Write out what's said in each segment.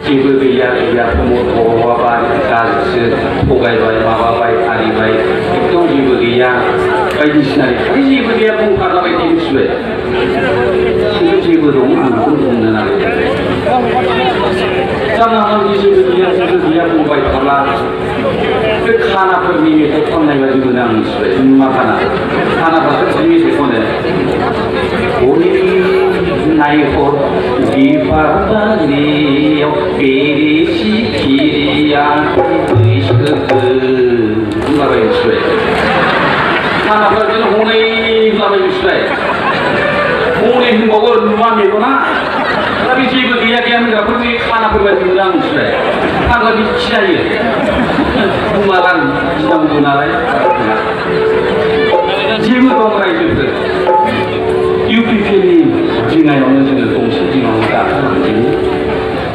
जेबो गैया गैया प्रमद हवाबाय गाज्रिसो थगायबाय माबाबाय आरिबाय एकदम जेबो गैया बायदिसिना जेबो गैया बुंफालाबाय मिथिबाय खिन्थु जेबो दं आं बेखौ बुंनो नागिरदों जानला मानला जेबो गैया बुंबाय थाब्ला बे खानाफोरनि मेथाइ खननाय बायदि मोनो आं मिथिबाय मा खानाफ्रासो मेथाइ खनो नायहर बिबार बारियाव बेरे सिखिरिया होनलाबाय मिथिबाय खानाफ्रा बिदिनो हनै होनलाबाय मिथिबाय हनै होनबावो नुवा मेगना दा बे जेबो गैया गैया होनग्राफोर बे खानाफोर बायदि मोनो आं मिथिबाय फाग्ला बे खिजायो बुङालां गिनांगौ नालाय जेबो दं रायजोफोर इउपिपिएलनि दिङायावनो जोङो गंसे दिङावनो गाखोलांदों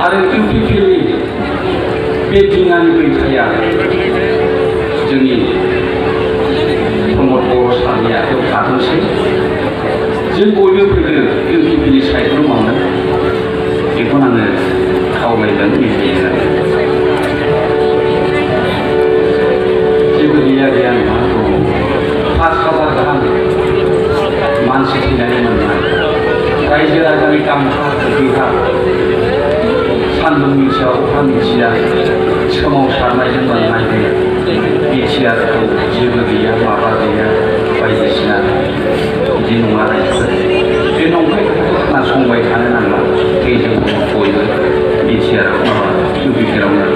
आरो इउपिपिएलनि बे दिङानि बैथाया जोंनि प्रमद बर' सारनिया बेयाव थाथोंसै जों बयबो फैदो इउपिपिएलनि साइडखौ मावनो बेखौनो आङो खावलायदों मिथियो जेबो गैया गैया नङा दङ 5,000 गाहाम मानसि थैनानै मोननाय रायजो राजानि दामखा बिहा सान्दुं मिथिया अखा मिथिया सोमावसारनायजों मोननाय बिटिआरखौ जेबो गैया माबा गैया बायदिसिना बिदि नङा रायजोफोर बे नंखाय खोथाखौ खोनासंबाय थानो नांला जों बयबो बिटिआराव माबा इउपिपिएलावनो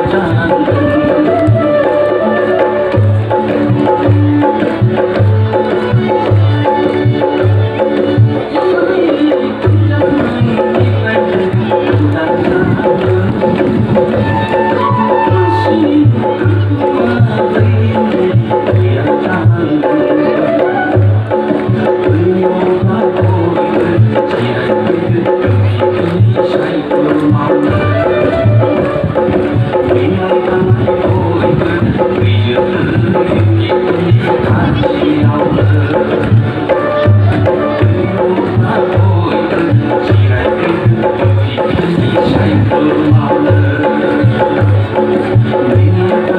Thank you.